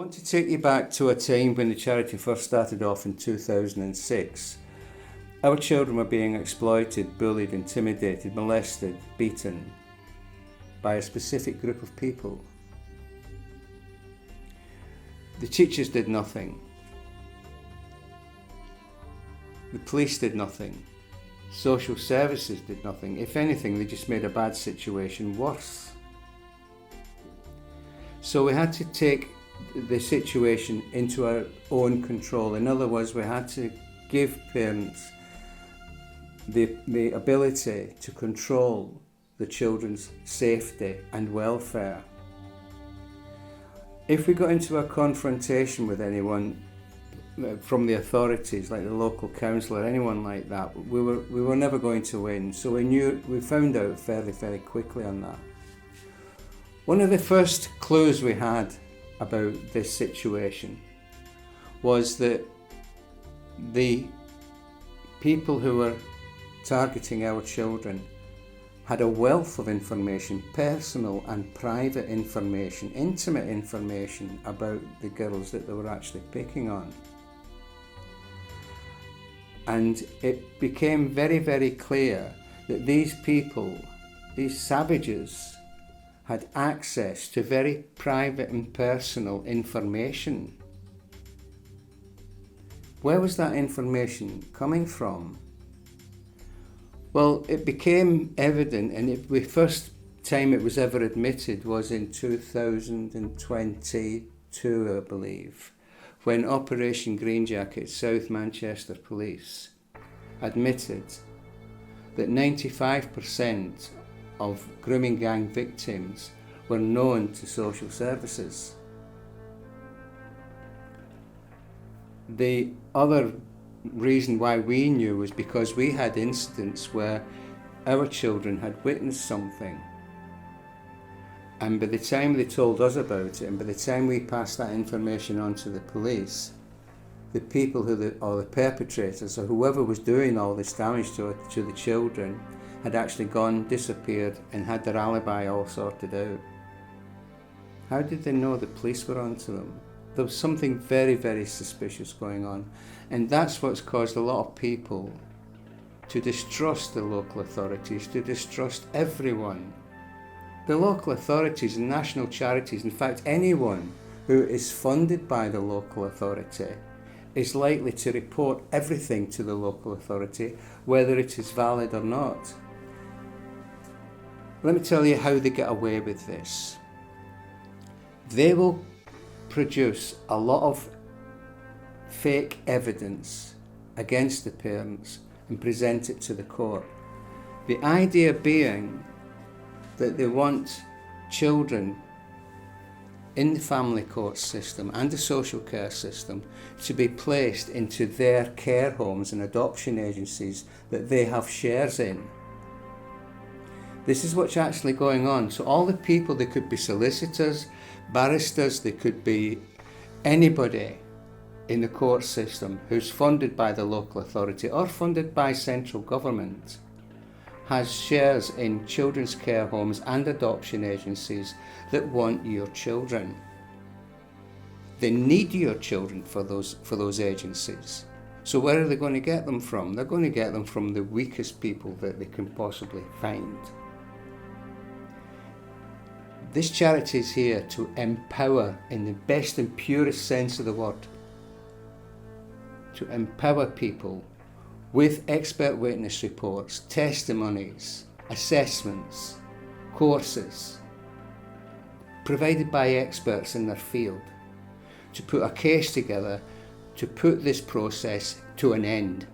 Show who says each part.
Speaker 1: want to take you back to a time when the charity first started off in 2006. Our children were being exploited, bullied, intimidated, molested, beaten by a specific group of people. The teachers did nothing. The police did nothing. Social services did nothing. If anything, they just made a bad situation worse. So we had to take the situation into our own control. In other words, we had to give parents the ability to control the children's safety and welfare. If we got into a confrontation with anyone from the authorities, like the local council or anyone like that, we were never going to win. So we found out fairly, very quickly on that. One of the first clues we had about this situation was that the people who were targeting our children had a wealth of information, personal and private information, intimate information about the girls that they were actually picking on. And it became very, very clear that these people, these savages, had access to very private and personal information. Where was that information coming from? Well, it became evident, and the first time it was ever admitted was in 2022, I believe, when Operation Green Jacket, South Manchester Police, admitted that 95% of grooming gang victims were known to social services. The other reason why we knew was because we had incidents where our children had witnessed something, and by the time they told us about it, and by the time we passed that information on to the police, the people or the perpetrators or whoever was doing all this damage to the children had actually gone, disappeared, and had their alibi all sorted out. How did they know the police were onto them? There was something very, very suspicious going on, and that's what's caused a lot of people to distrust the local authorities, to distrust everyone. The local authorities and national charities, in fact anyone who is funded by the local authority, is likely to report everything to the local authority, whether it is valid or not. Let me tell you how they get away with this. They will produce a lot of fake evidence against the parents and present it to the court. The idea being that they want children in the family court system and the social care system to be placed into their care homes and adoption agencies that they have shares in. This is what's actually going on. So all the people, they could be solicitors, barristers, they could be anybody in the court system who's funded by the local authority or funded by central government, has shares in children's care homes and adoption agencies that want your children. They need your children for those agencies. So where are they going to get them from? They're going to get them from the weakest people that they can possibly find. This charity is here to empower, in the best and purest sense of the word, to empower people with expert witness reports, testimonies, assessments, courses, provided by experts in their field, to put a case together to put this process to an end.